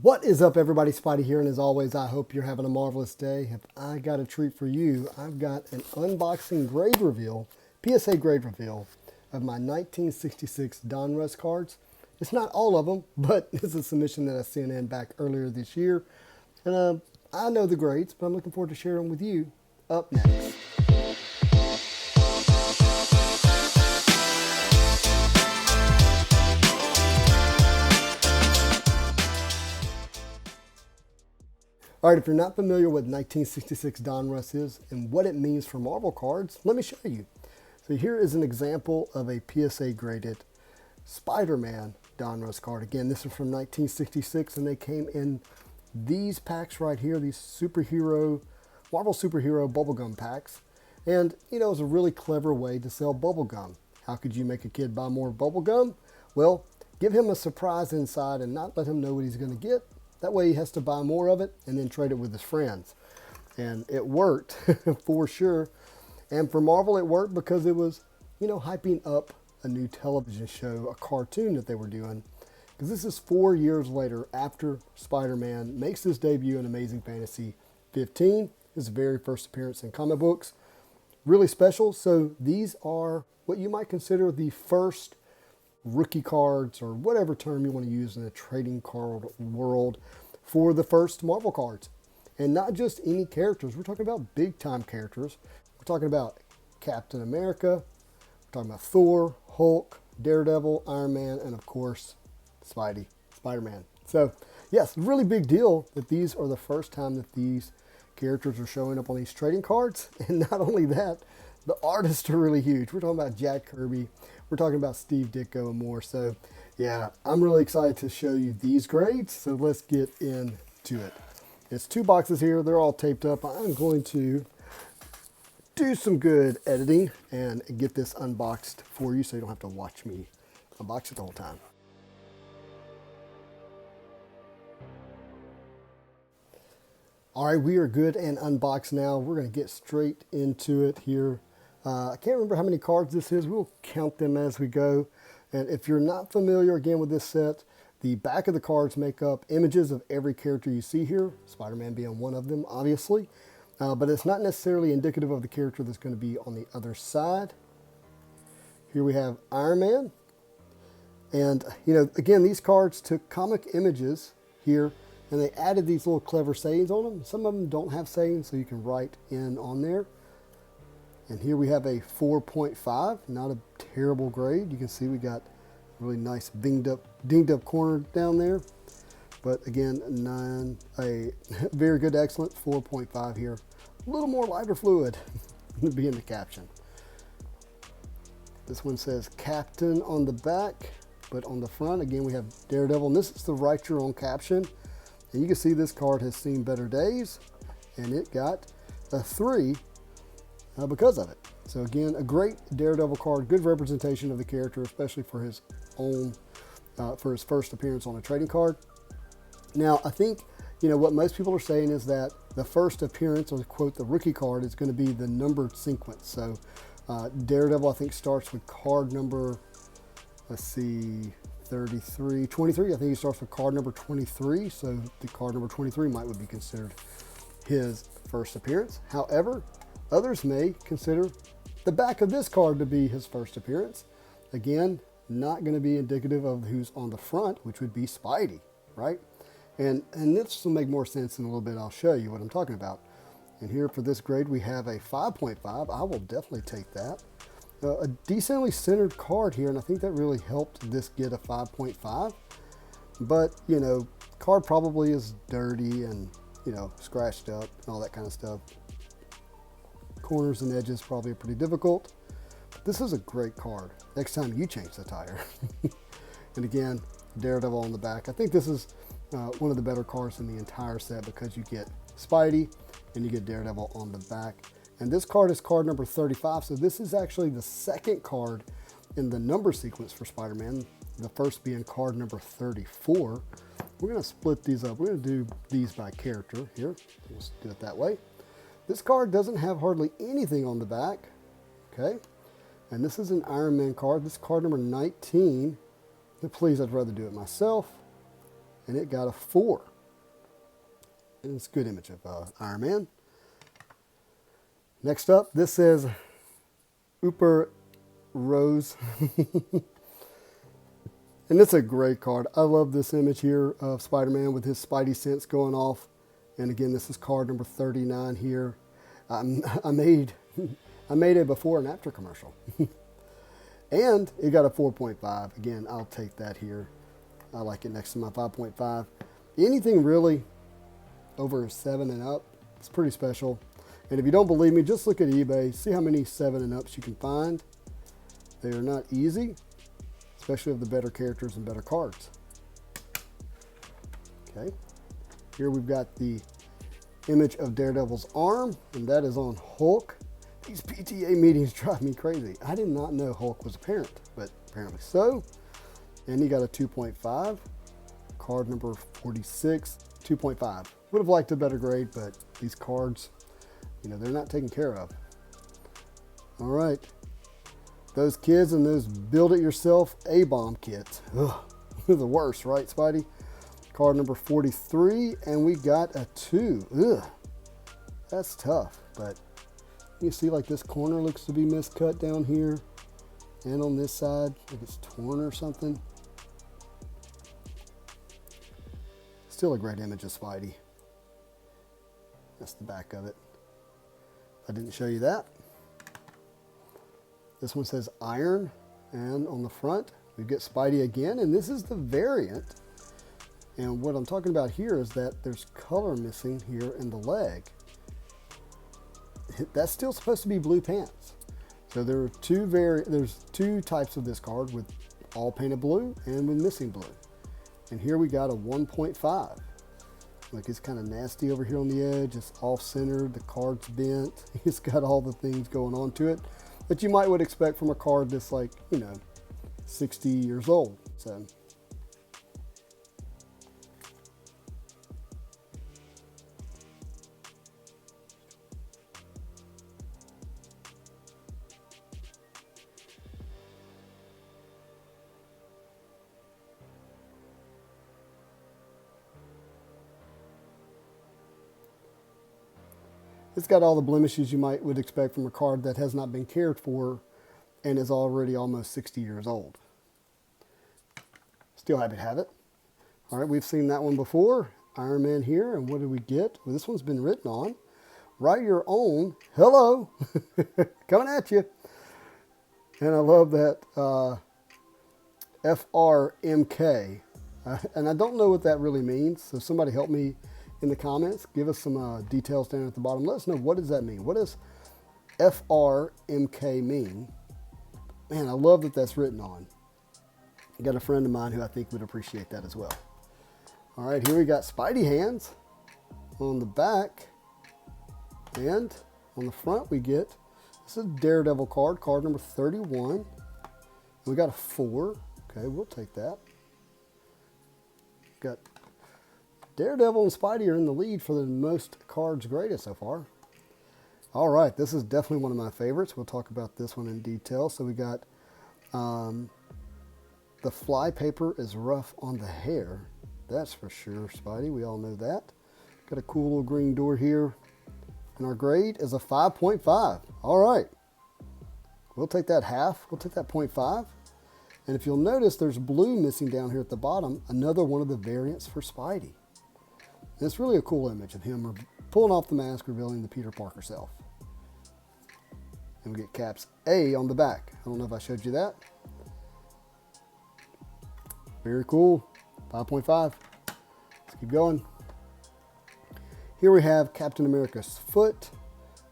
What is up, everybody? Spidey here, and as always, I hope you're having a marvelous day. If I got a treat for you, I've got an unboxing grade reveal, PSA grade reveal, of my 1966 Donruss cards. It's not all of them, but it's a submission that I sent in back earlier this year. And I know the grades, but I'm looking forward to sharing them with you up next. All right, if you're not familiar with 1966 Donruss is and what it means for Marvel cards, let me show you. So here is an example of a PSA graded Spider-Man Donruss card. Again, this is from 1966, and they came in these packs right here, these Marvel Superhero bubblegum packs. And, you know, it was a really clever way to sell bubblegum. How could you make a kid buy more bubblegum? Well, give him a surprise inside and not let him know what he's going to get. That way he has to buy more of it and then trade it with his friends. And it worked for sure. And for Marvel, it worked because it was, you know, hyping up a new television show, a cartoon that they were doing. Because this is 4 years later after Spider-Man makes his debut in Amazing Fantasy 15, his very first appearance in comic books. Really special. So these are what you might consider the first rookie cards, or whatever term you want to use in the trading card world, for the first Marvel cards. And not just any characters. We're talking about big time characters. We're talking about Captain America. We're talking about Thor, Hulk, Daredevil, Iron Man, and of course, Spider-Man. So yes, really big deal that these are the first time that these characters are showing up on these trading cards. And not only that, the artists are really huge. We're talking about Jack Kirby. We're talking about Steve Ditko and more. So yeah, I'm really excited to show you these grades. So let's get into it. It's 2 boxes here. They're all taped up. I'm going to do some good editing and get this unboxed for you so you don't have to watch me unbox it the whole time. All right, we are good and unboxed now. We're going to get straight into it here. I can't remember how many cards this is. We'll count them as we go. And if you're not familiar, again, with this set, the back of the cards make up images of every character you see here, Spider-Man being one of them, obviously. But it's not necessarily indicative of the character that's going to be on the other side. Here we have Iron Man. And, you know, again, these cards took comic images here, and they added these little clever sayings on them. Some of them don't have sayings, so you can write in on there. And here we have a 4.5, not a terrible grade. You can see we got really nice dinged up corner down there. But again, a very good, excellent 4.5 here. A little more lighter fluid being the caption. This one says Captain on the back, but on the front, again, we have Daredevil. And this is the Write Your Own caption. And you can see this card has seen better days, and it got a 3 because of it. So again, a great Daredevil card, good representation of the character, especially for his own, for his first appearance on a trading card. Now, I think, you know, what most people are saying is that the first appearance, or quote, the rookie card, is going to be the numbered sequence. So Daredevil, I think, starts with card number, let's see, 23. I think he starts with card number 23. So the card number 23 would be considered his first appearance. However, others may consider the back of this card to be his first appearance. Again, not going to be indicative of who's on the front, which would be Spidey, right? And this will make more sense in a little bit. I'll show you what I'm talking about. And here for this grade, we have a 5.5. I will definitely take that. A decently centered card here, and I think that really helped this get a 5.5. But, you know, card probably is dirty and, you know, scratched up and all that kind of stuff. Corners and edges probably are pretty difficult. But this is a great card. Next time you change the tire. And again, Daredevil on the back. I think this is one of the better cards in the entire set because you get Spidey and you get Daredevil on the back. And this card is card number 35. So this is actually the second card in the number sequence for Spider-Man. The first being card number 34. We're going to split these up. We're going to do these by character here. Let's do it that way. This card doesn't have hardly anything on the back, okay? And this is an Iron Man card. This is card number 19. Please, I'd rather do it myself. and it got a 4. And it's a good image of Iron Man. Next up, this says Super Rose. And it's a great card. I love this image here of Spider-Man with his Spidey sense going off. And again, this is card number 39 here. I made a before and after commercial. And it got a 4.5. Again, I'll take that here. I like it next to my 5.5. Anything really over 7 and up, it's pretty special. And if you don't believe me, just look at eBay. See how many 7 and ups you can find. They are not easy, especially of the better characters and better cards. Okay, here we've got the image of Daredevil's arm, and that is on Hulk. These PTA meetings drive me crazy. I did not know Hulk was a parent, but apparently so. And he got a 2.5. Card number 46, 2.5. Would have liked a better grade, but these cards, you know, they're not taken care of. All right. Those kids and those build-it-yourself A-bomb kits. Ugh, they're the worst, right, Spidey? Card number 43, and we got a 2. Ugh, that's tough, but you see like this corner looks to be miscut down here, and on this side, like it's torn or something. Still a great image of Spidey. That's the back of it. I didn't show you that. This one says Iron, and on the front we get Spidey again, and this is the variant. And what I'm talking about here is that there's color missing here in the leg. That's still supposed to be blue pants. So there's two types of this card, with all painted blue and with missing blue. And here we got a 1.5. Like, it's kind of nasty over here on the edge. It's off-centered. The card's bent. It's got all the things going on to it that you would expect from a card that's like, you know, 60 years old. So it's got all the blemishes you would expect from a card that has not been cared for and is already almost 60 years old. Still happy to have it. All right, we've seen that one before. Iron Man here, and what did we get? Well, this one's been written on. Write your own. Hello. Coming at you. And I love that FRMK. And I don't know what that really means, so somebody help me in the comments. Give us some details down at the bottom. Let us know, what does that mean? What does FRMK mean? Man, I love that that's written on. I got a friend of mine who I think would appreciate that as well. All right, here we got Spidey hands on the back, and on the front we get, this is a Daredevil card, card number 31. We got a 4. Okay, we'll take that. Got Daredevil and Spidey are in the lead for the most cards graded so far. All right, this is definitely one of my favorites. We'll talk about this one in detail. So we got the fly paper is rough on the hair. That's for sure, Spidey. We all know that. Got a cool little green door here. And our grade is a 5.5. All right. We'll take that half. We'll take that 0.5. And if you'll notice, there's blue missing down here at the bottom. Another one of the variants for Spidey. And it's really a cool image of him pulling off the mask, revealing the Peter Parker self. And we get caps A on the back. I don't know if I showed you that. Very cool. 5.5. Let's keep going. Here we have Captain America's foot.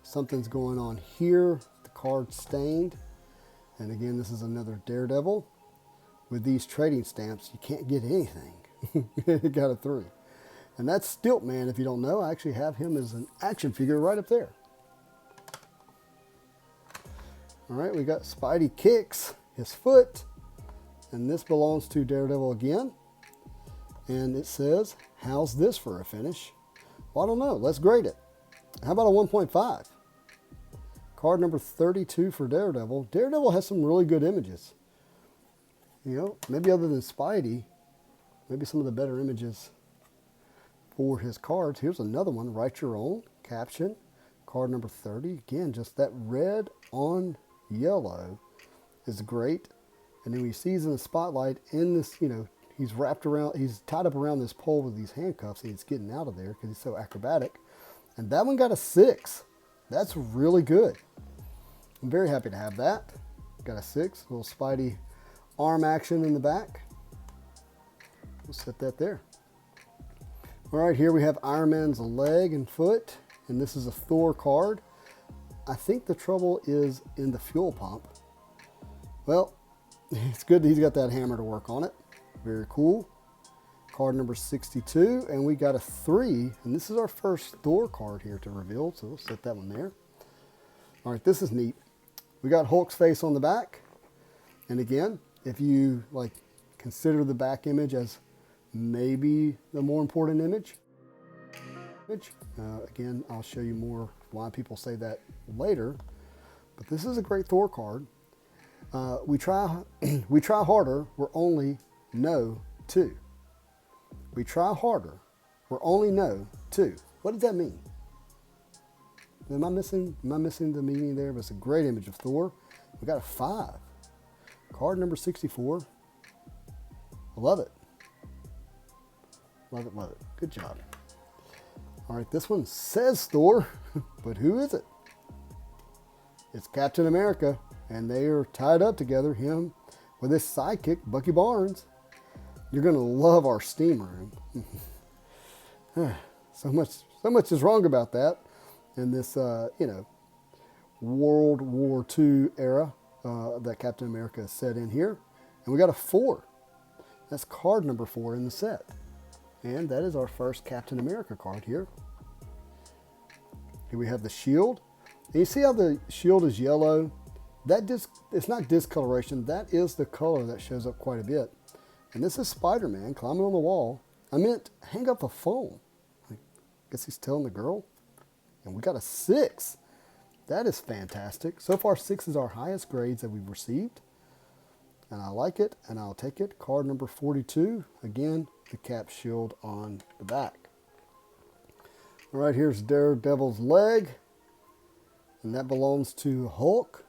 Something's going on here. The card's stained. And again, this is another Daredevil. With these trading stamps, you can't get anything. It got a 3. And that's Stiltman, if you don't know. I actually have him as an action figure right up there. All right, we got Spidey kicks his foot. And this belongs to Daredevil again. And it says, how's this for a finish? Well, I don't know. Let's grade it. How about a 1.5? Card number 32 for Daredevil. Daredevil has some really good images. You know, maybe other than Spidey. maybe some of the better images for his cards. Here's another one, Write Your Own, caption, card number 30. Again, just that red on yellow is great. And then when you see he's in the spotlight in this, you know, he's wrapped around, he's tied up around this pole with these handcuffs, and he's getting out of there because he's so acrobatic. And that one got a 6. That's really good. I'm very happy to have that. Got a 6, little Spidey arm action in the back. We'll set that there. All right, here we have Iron Man's leg and foot, and this is a Thor card. I think the trouble is in the fuel pump. Well, it's good that he's got that hammer to work on it. Very cool. Card number 62, and we got a 3, and this is our first Thor card here to reveal, so we'll set that one there. All right, this is neat. We got Hulk's face on the back, and again, if you like consider the back image as maybe the more important image. Again, I'll show you more why people say that later, but this is a great Thor card. We try harder, we're only no 2. We try harder, we're only no 2. What does that mean? Am I missing the meaning there? But it's a great image of Thor. We got a 5. Card number 64. I love it. Love it, love it. Good job. All right, this one says Thor, but who is it? It's Captain America, and they are tied up together, him with his sidekick, Bucky Barnes. You're going to love our steam room. So much is wrong about that in this, you know, World War II era that Captain America is set in here. And we got a 4. That's card number 4 in the set. And that is our first Captain America card here. Here we have the shield. And you see how the shield is yellow? It's not discoloration. That is the color that shows up quite a bit. And this is Spider-Man climbing on the wall. I meant hang up the phone. I guess he's telling the girl. And we got a 6. That is fantastic. So far, 6 is our highest grades that we've received. And I like it, and I'll take it. Card number 42. Again, the cap shield on the back. All right, here's Daredevil's leg. And that belongs to Hulk.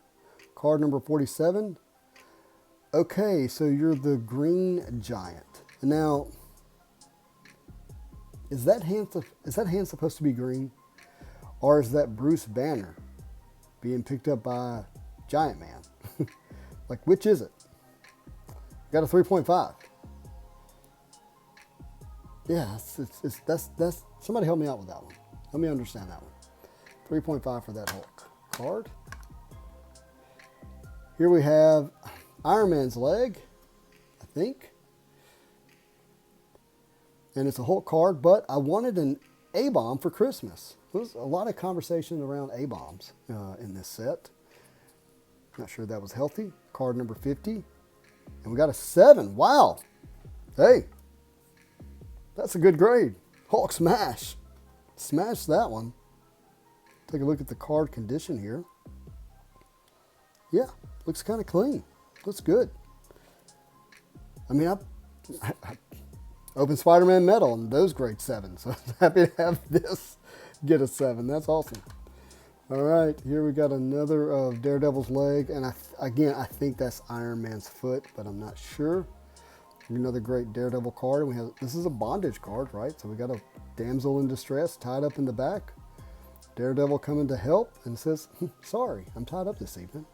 Card number 47. Okay, so you're the Green Giant. Now, is that hand supposed to be green? Or is that Bruce Banner being picked up by Giant Man? Like, which is it? Got a 3.5. Yeah, that's somebody help me out with that one. Let me understand that one. 3.5 for that Hulk card. Here we have Iron Man's leg, I think. And it's a Hulk card, but I wanted an A-bomb for Christmas. There's a lot of conversation around A-bombs in this set. Not sure that was healthy. Card number 50. And we got a 7. Wow. Hey, that's a good grade. Hulk smash. Smash that one. Take a look at the card condition here. Yeah, looks kind of clean. Looks good. I mean, I opened Spider-Man Metal and those grade 7. So I'm happy to have this get a 7. That's awesome. All right, here we got another of Daredevil's leg. And I think that's Iron Man's foot, but I'm not sure. Another great Daredevil card. And this is a bondage card, right? So we got a damsel in distress tied up in the back. Daredevil coming to help and says, sorry, I'm tied up this evening.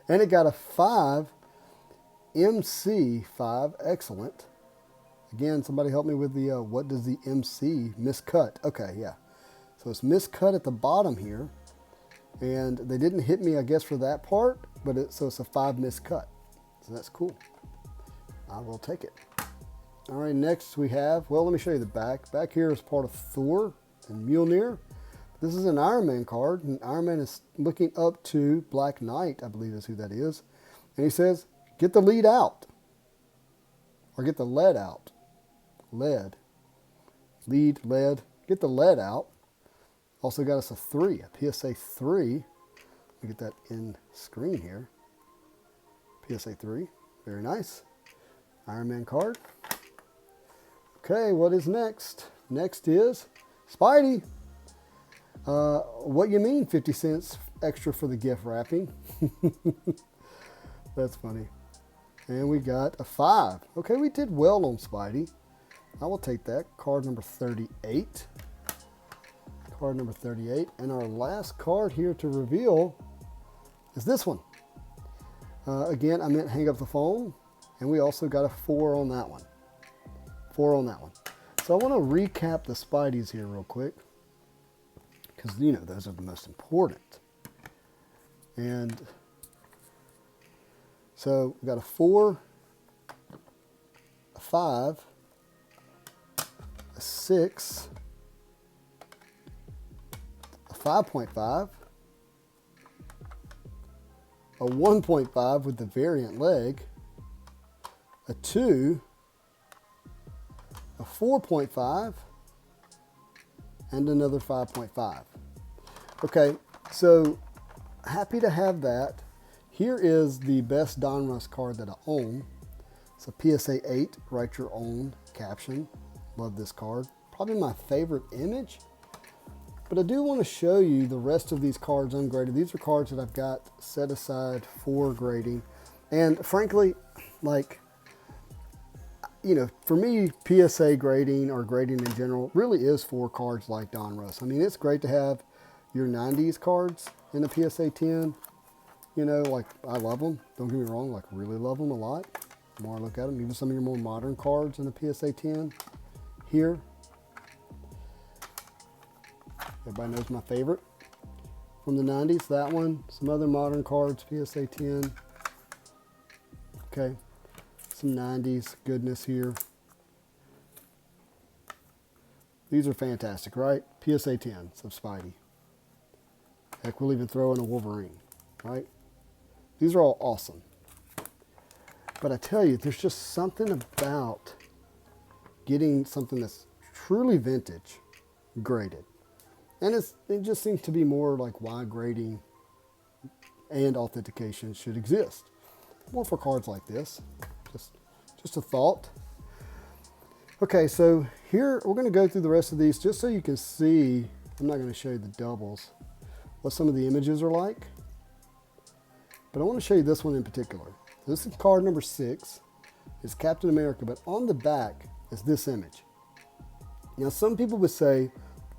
And it got a 5, MC 5, excellent. Again, somebody help me with the, what does the MC, miscut? Okay, yeah. So it's miscut at the bottom here. And they didn't hit me, I guess, for that part, but so it's a 5 miscut. So that's cool. I will take it. All right, next we have, well, let me show you the back. Back here is part of Thor and Mjolnir. This is an Iron Man card, and Iron Man is looking up to Black Knight, I believe is who that is. And he says, get the lead out. Or get the lead out. Lead. Lead, lead. Get the lead out. Also got us a 3, a PSA 3. Let me get that in screen here. PSA 3. Very nice. Iron Man card. Okay, what is next? Next is Spidey. What you mean 50 cents extra for the gift wrapping? That's funny. And we got a 5. Okay, we did well on Spidey. I will take that. Card number 38. Card number 38. And our last card here to reveal is this one. Again, I meant hang up the phone. And we also got a 4 on that one. 4 on that one. So I want to recap the Spideys here real quick. Because, you know, those are the most important. And so we got a 4, a 5, a 6, a 5.5, a 1.5 with the variant leg, a 2, a 4.5, and another 5.5. Okay, so happy to have that. Here is the best Donruss card that I own. It's a PSA 8, write your own caption. Love this card. Probably my favorite image. But I do want to show you the rest of these cards ungraded. These are cards that I've got set aside for grading. And frankly, like, you know, for me, PSA grading or grading in general really is for cards like Donruss. I mean, it's great to have your 90s cards in a PSA 10. You know, like, I love them. Don't get me wrong, like, really love them a lot. The more I look at them, even some of your more modern cards in the PSA 10 here. Everybody knows my favorite from the 90s, that one. Some other modern cards, PSA 10. Okay, some 90s goodness here. These are fantastic, right? PSA 10s of Spidey. Heck, we'll even throw in a Wolverine, right? These are all awesome. But I tell you, there's just something about getting something that's truly vintage graded. And it just seems to be more like why grading and authentication should exist. More for cards like this. Just a thought. Okay, so here we're going to go through the rest of these just so you can see. I'm not going to show you the doubles, what some of the images are like. But I want to show you this one in particular. This is card number 6. It's Captain America, but on the back is this image. Now, some people would say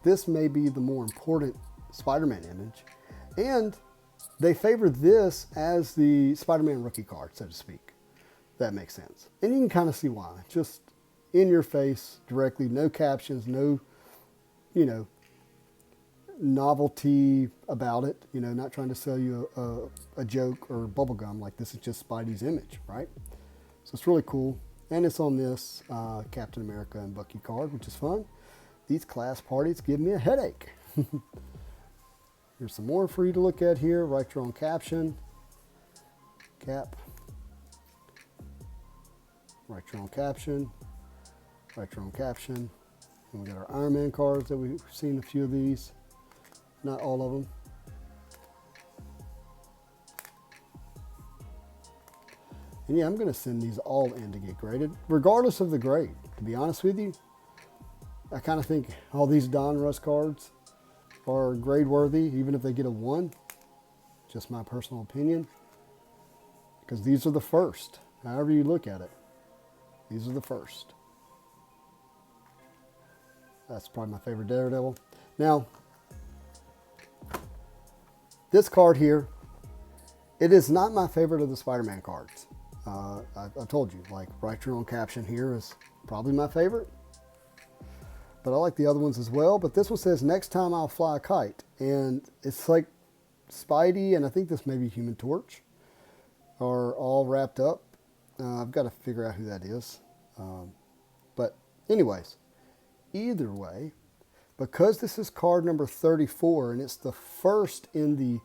this may be the more important Spider-Man image, and they favor this as the Spider-Man rookie card, so to speak. That makes sense. And you can kind of see why. Just in your face, directly, no captions, no, you know, novelty about it, you know, not trying to sell you a joke or bubblegum. Like, this is just Spidey's image, right? So it's really cool. And it's on this Captain America and Bucky card, which is fun. These class parties give me a headache. Here's some more for you to look at here. Write your own caption. Cap. Write your own caption. Write your own caption. And we got our Iron Man cards that we've seen a few of these. Not all of them. And yeah, I'm going to send these all in to get graded, regardless of the grade. To be honest with you, I kind of think all these Donruss cards are grade worthy, even if they get a 1. Just my personal opinion. Because these are the first. However you look at it, these are the first. That's probably my favorite Daredevil. Now, this card here, it is not my favorite of the Spider-Man cards. I told you, like, write your own caption here is probably my favorite. But I like the other ones as well. But this one says, next time I'll fly a kite. And it's like Spidey, and I think this may be Human Torch, are all wrapped up. I've got to figure out who that is. But anyways, either way, because this is card number 34, and it's the first in the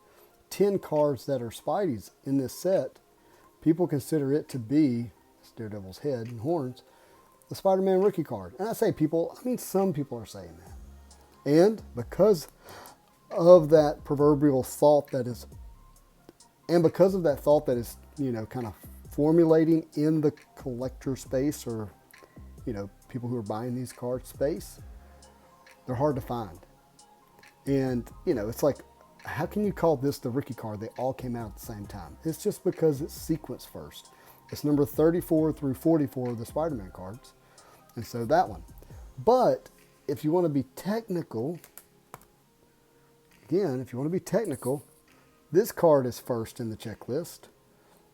10 cards that are Spidey's in this set, people consider it to be, it's Daredevil's head and horns, the Spider-Man rookie card. And I say people, I mean some people are saying that. And because of that proverbial thought that is, and because of that thought that is, you know, kind of formulating in the collector space, or, you know, people who are buying these cards space, they're hard to find. And, you know, it's like, how can you call this the rookie card? They all came out at the same time. It's just because it's sequenced first. It's number 34 through 44 of the Spider-Man cards. And so that one. But if you want to be technical, again, if you want to be technical, this card is first in the checklist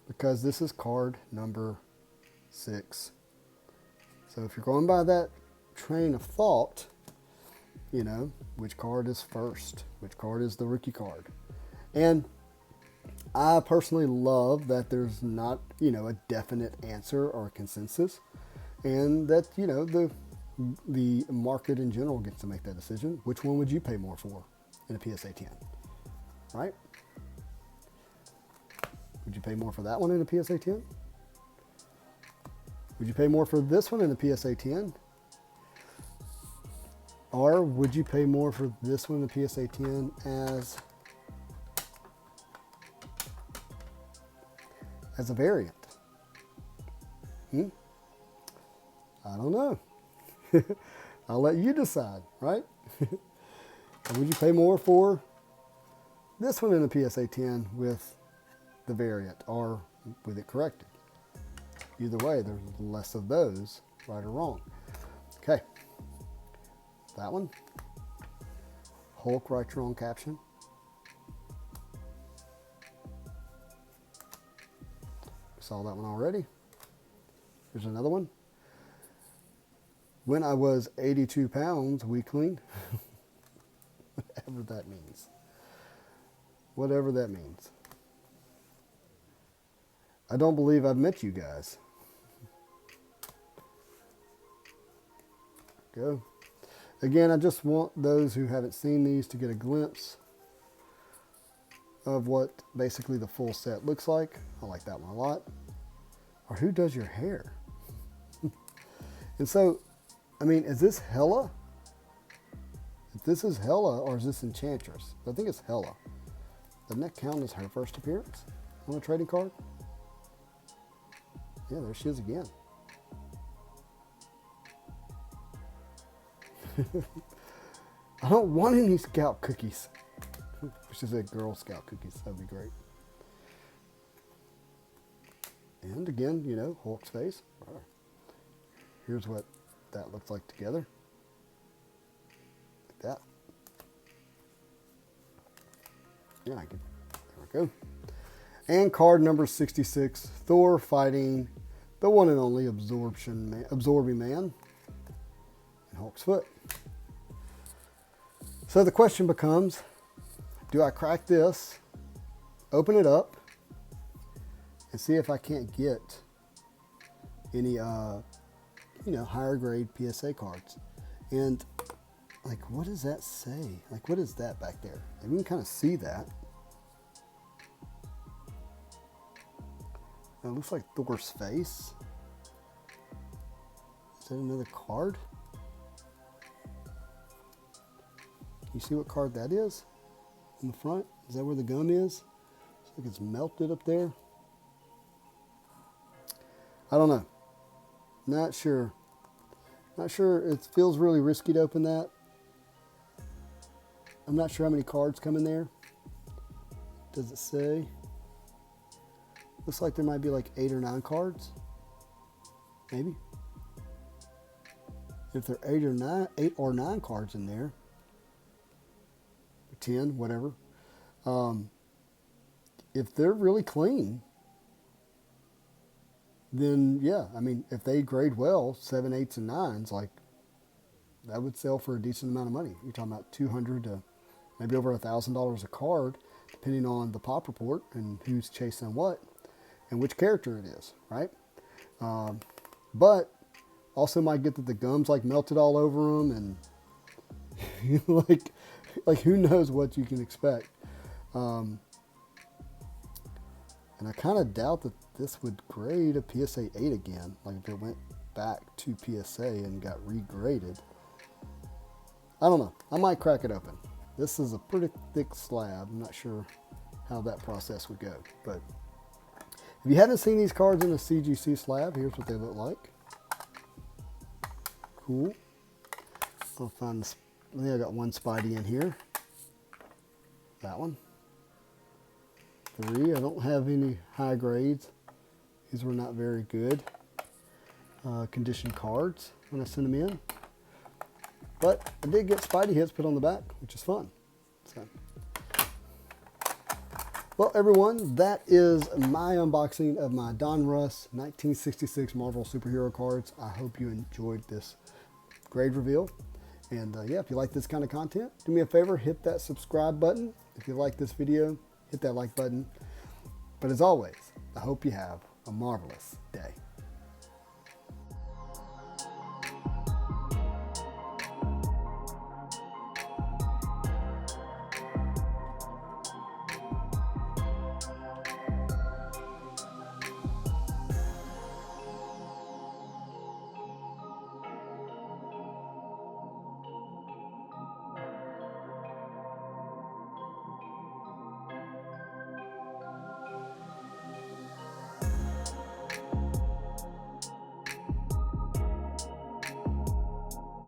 because this is card number 6. So if you're going by that train of thought, you know, which card is first? Which card is the rookie card? And I personally love that there's not, you know, a definite answer or consensus, and that, you know, the market in general gets to make that decision. Which one would you pay more for in a PSA 10, right? Would you pay more for that one in a PSA 10? Would you pay more for this one in a PSA 10? Or would you pay more for this one in the PSA 10 as a variant? I don't know. I'll let you decide, right? Or would you pay more for this one in the PSA 10 with the variant or with it corrected? Either way, there's less of those, right or wrong. Okay. That one. Hulk right here on caption. We saw that one already. Here's another one. When I was 82 pounds, weakling. Whatever that means. Whatever that means. I don't believe I've met you guys. Go. Again, I just want those who haven't seen these to get a glimpse of what basically the full set looks like. I like that one a lot. Or who does your hair? And so, I mean, is this Hela? If this is Hela, or is this Enchantress? I think it's Hela. Doesn't that count as her first appearance on a trading card? Yeah, there she is again. I don't want any Scout cookies. Which is a Girl Scout cookies. That'd be great. And again, you know, Hulk's face. Here's what that looks like together. Like that. Yeah, there we go. And card number 66, Thor fighting the one and only Absorbing Man in Hulk's foot. So the question becomes, do I crack this, open it up, and see if I can't get any, you know, higher grade PSA cards? And like, what does that say? Like, what is that back there? And we can kind of see that. It looks like Thor's face. Is that another card? You see what card that is in the front? Is that where the gum is? Looks like it's melted up there. I don't know. Not sure. Not sure. It feels really risky to open that. I'm not sure how many cards come in there. Does it say? Looks like there might be like 8 or 9 cards. Maybe. If there are 8 or 9 cards in there, 10, whatever. If they're really clean, then yeah, I mean, if they grade well, 7, 8s, and 9s, like, that would sell for a decent amount of money. You're talking about $200 to maybe over $1,000 a card, depending on the pop report and who's chasing what and which character it is, right? But also might get that the gum's like melted all over them, and like who knows what you can expect. And I kind of doubt that this would grade a PSA 8 again. Like if it went back to PSA and got regraded. I don't know. I might crack it open. This is a pretty thick slab. I'm not sure how that process would go. But If you haven't seen these cards in the CGC slab, here's what they look like. Cool. I'll find this. I think I got one Spidey in here. That one. 3. I don't have any high grades. These were not very good condition cards when I sent them in. But I did get Spidey hits put on the back, which is fun. So. Well, everyone, that is my unboxing of my Donruss 1966 Marvel Superhero cards. I hope you enjoyed this grade reveal. And yeah, if you like this kind of content, do me a favor, hit that subscribe button. If you like this video, hit that like button. But as always, I hope you have a marvelous